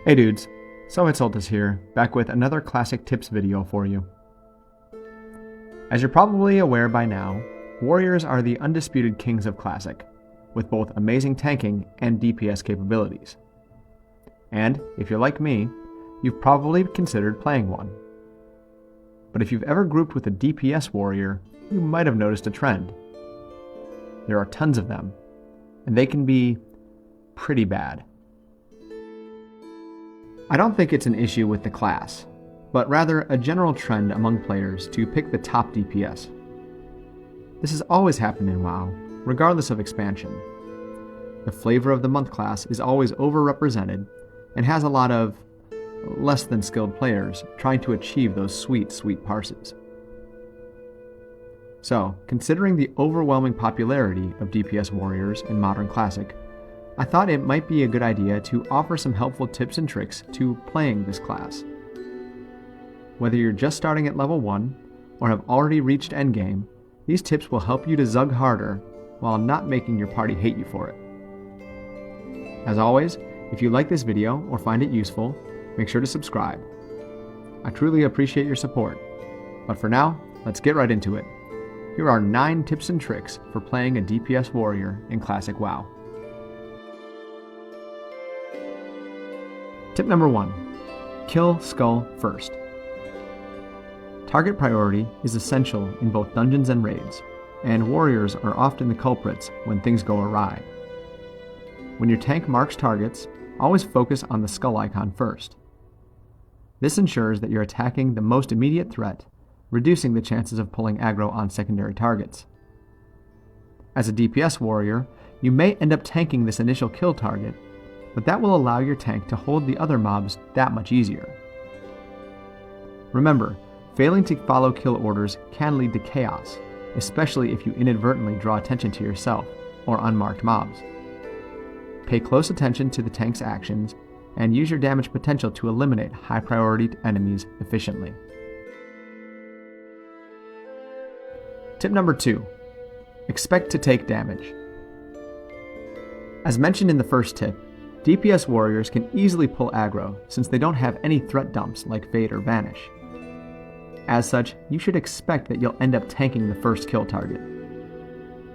Hey dudes, SilviteSoltis here, back with another classic tips video for you. As you're probably aware by now, warriors are the undisputed kings of Classic, with both amazing tanking and DPS capabilities. And, if you're like me, you've probably considered playing one. But if you've ever grouped with a DPS warrior, you might have noticed a trend. There are tons of them, and they can be pretty bad. I don't think it's an issue with the class, but rather a general trend among players to pick the top DPS. This has always happened in WoW, regardless of expansion. The Flavor of the Month class is always overrepresented and has a lot of less than skilled players trying to achieve those sweet parses. So, considering the overwhelming popularity of DPS warriors in Modern Classic, I thought it might be a good idea to offer some helpful tips and tricks to playing this class. Whether you're just starting at level 1 or have already reached endgame, these tips will help you to zug harder while not making your party hate you for it. As always, if you like this video or find it useful, make sure to subscribe. I truly appreciate your support. But for now, let's get right into it. Here are 9 tips and tricks for playing a DPS warrior in Classic WoW. Tip number 1. Kill Skull first. Target priority is essential in both dungeons and raids, and warriors are often the culprits when things go awry. When your tank marks targets, always focus on the skull icon first. This ensures that you're attacking the most immediate threat, reducing the chances of pulling aggro on secondary targets. As a DPS warrior, you may end up tanking this initial kill target, but that will allow your tank to hold the other mobs that much easier. Remember, failing to follow kill orders can lead to chaos, especially if you inadvertently draw attention to yourself or unmarked mobs. Pay close attention to the tank's actions and use your damage potential to eliminate high-priority enemies efficiently. Tip number 2. Expect to take damage. As mentioned in the first tip, DPS warriors can easily pull aggro since they don't have any threat dumps like Fade or Vanish. As such, you should expect that you'll end up tanking the first kill target.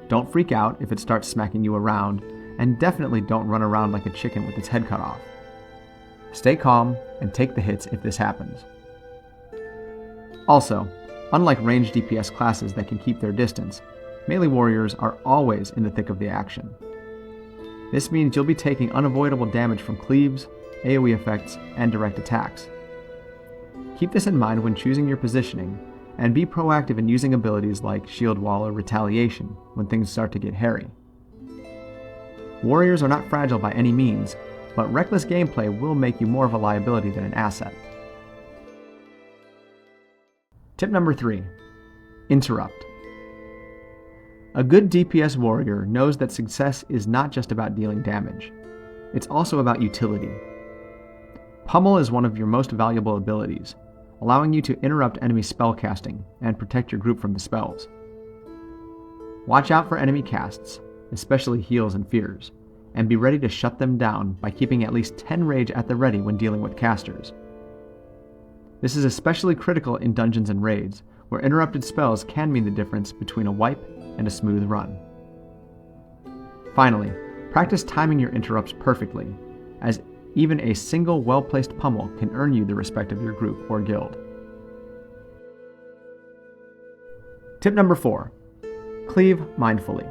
Don't freak out if it starts smacking you around, and definitely don't run around like a chicken with its head cut off. Stay calm and take the hits if this happens. Also, unlike ranged DPS classes that can keep their distance, melee warriors are always in the thick of the action. This means you'll be taking unavoidable damage from cleaves, AoE effects, and direct attacks. Keep this in mind when choosing your positioning, and be proactive in using abilities like Shield Wall or Retaliation when things start to get hairy. Warriors are not fragile by any means, but reckless gameplay will make you more of a liability than an asset. Tip number 3. Interrupt. A good DPS warrior knows that success is not just about dealing damage. It's also about utility. Pummel is one of your most valuable abilities, allowing you to interrupt enemy spellcasting and protect your group from the spells. Watch out for enemy casts, especially heals and fears, and be ready to shut them down by keeping at least 10 rage at the ready when dealing with casters. This is especially critical in dungeons and raids, where interrupted spells can mean the difference between a wipe and a smooth run. Finally, practice timing your interrupts perfectly, as even a single well-placed pummel can earn you the respect of your group or guild. Tip number 4. Cleave mindfully.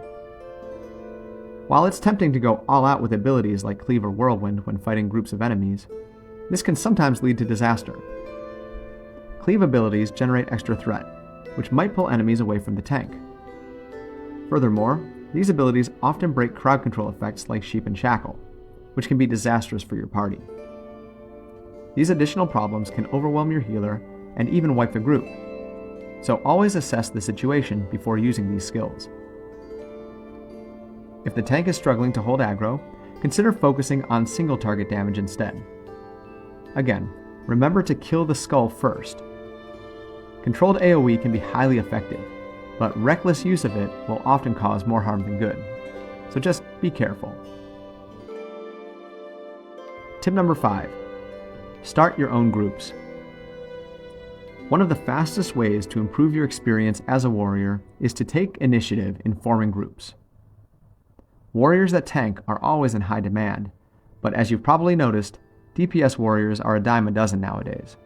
While it's tempting to go all out with abilities like Cleave or Whirlwind when fighting groups of enemies, this can sometimes lead to disaster. Cleave abilities generate extra threat, which might pull enemies away from the tank. Furthermore, these abilities often break crowd control effects like Sheep and Shackle, which can be disastrous for your party. These additional problems can overwhelm your healer and even wipe the group, so always assess the situation before using these skills. If the tank is struggling to hold aggro, consider focusing on single target damage instead. Again, remember to kill the skull first. Controlled AoE can be highly effective, but reckless use of it will often cause more harm than good, so just be careful. Tip number 5. Start your own groups. One of the fastest ways to improve your experience as a warrior is to take initiative in forming groups. Warriors that tank are always in high demand, but as you've probably noticed, DPS warriors are a dime a dozen nowadays.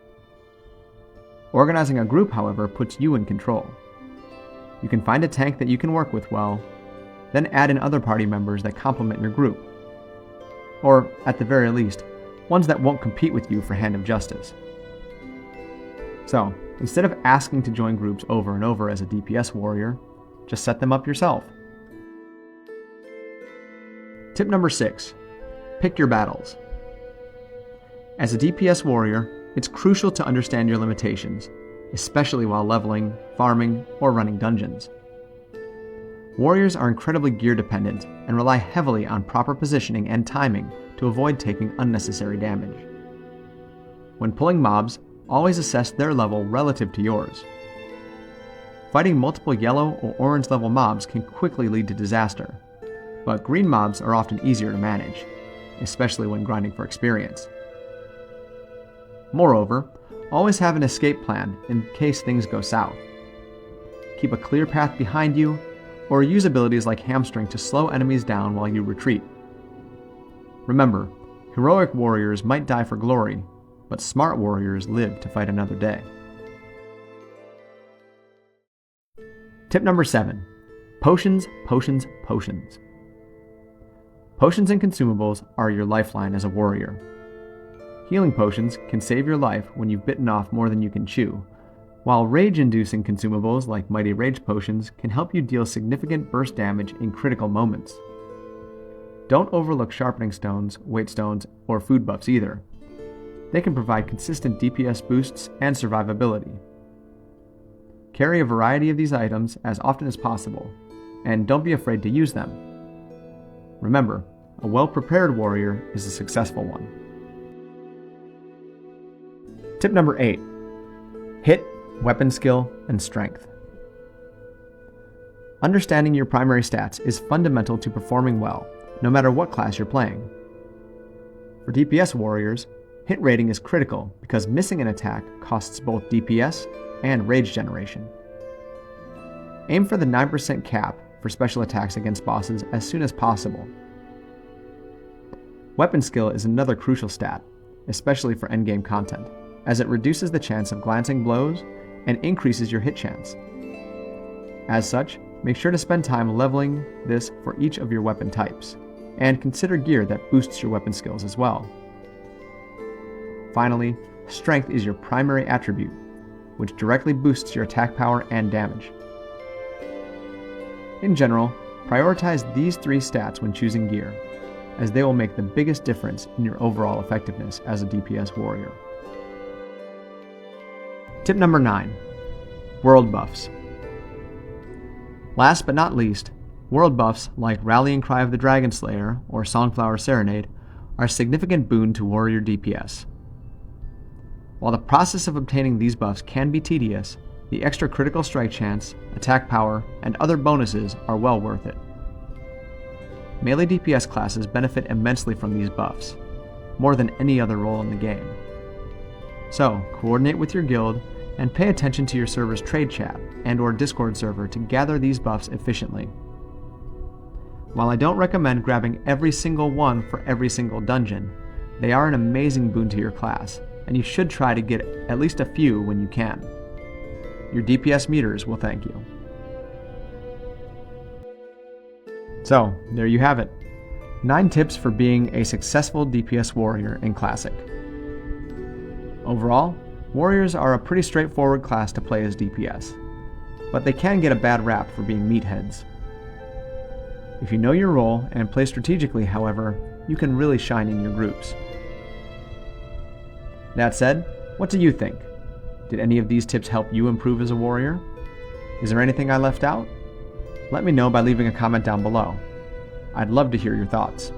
Organizing a group, however, puts you in control. You can find a tank that you can work with well, then add in other party members that complement your group. Or, at the very least, ones that won't compete with you for Hand of Justice. So, instead of asking to join groups over and over as a DPS warrior, just set them up yourself. Tip number 6. Pick your battles. As a DPS warrior, it's crucial to understand your limitations, especially while leveling, farming, or running dungeons. Warriors are incredibly gear dependent and rely heavily on proper positioning and timing to avoid taking unnecessary damage. When pulling mobs, always assess their level relative to yours. Fighting multiple yellow or orange level mobs can quickly lead to disaster, but green mobs are often easier to manage, especially when grinding for experience. Moreover, always have an escape plan in case things go south. Keep a clear path behind you, or use abilities like Hamstring to slow enemies down while you retreat. Remember, heroic warriors might die for glory, but smart warriors live to fight another day. Tip number 7. Potions, potions, potions. Potions and consumables are your lifeline as a warrior. Healing potions can save your life when you've bitten off more than you can chew, while rage-inducing consumables like Mighty Rage potions can help you deal significant burst damage in critical moments. Don't overlook sharpening stones, weight stones, or food buffs either. They can provide consistent DPS boosts and survivability. Carry a variety of these items as often as possible, and don't be afraid to use them. Remember, a well-prepared warrior is a successful one. Tip number 8. Hit, weapon skill, and strength. Understanding your primary stats is fundamental to performing well, no matter what class you're playing. For DPS warriors, hit rating is critical because missing an attack costs both DPS and rage generation. Aim for the 9% cap for special attacks against bosses as soon as possible. Weapon skill is another crucial stat, especially for endgame content, as it reduces the chance of glancing blows and increases your hit chance. As such, make sure to spend time leveling this for each of your weapon types, and consider gear that boosts your weapon skills as well. Finally, strength is your primary attribute, which directly boosts your attack power and damage. In general, prioritize these 3 stats when choosing gear, as they will make the biggest difference in your overall effectiveness as a DPS warrior. Tip number 9. World buffs. Last but not least, world buffs like Rallying Cry of the Dragon Slayer or Songflower Serenade are a significant boon to warrior DPS. While the process of obtaining these buffs can be tedious, the extra critical strike chance, attack power, and other bonuses are well worth it. Melee DPS classes benefit immensely from these buffs, more than any other role in the game. So, coordinate with your guild and pay attention to your server's trade chat and/or Discord server to gather these buffs efficiently. While I don't recommend grabbing every single one for every single dungeon, they are an amazing boon to your class, and you should try to get at least a few when you can. Your DPS meters will thank you. So, there you have it. 9 tips for being a successful DPS warrior in Classic. Overall, warriors are a pretty straightforward class to play as DPS, but they can get a bad rap for being meatheads. If you know your role and play strategically, however, you can really shine in your groups. That said, what do you think? Did any of these tips help you improve as a warrior? Is there anything I left out? Let me know by leaving a comment down below. I'd love to hear your thoughts.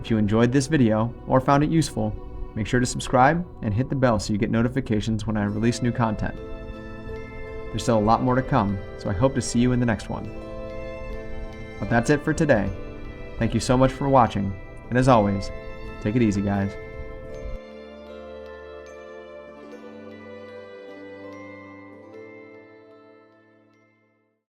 If you enjoyed this video or found it useful, make sure to subscribe and hit the bell so you get notifications when I release new content. There's still a lot more to come, so I hope to see you in the next one. But that's it for today. Thank you so much for watching, and as always, take it easy, guys.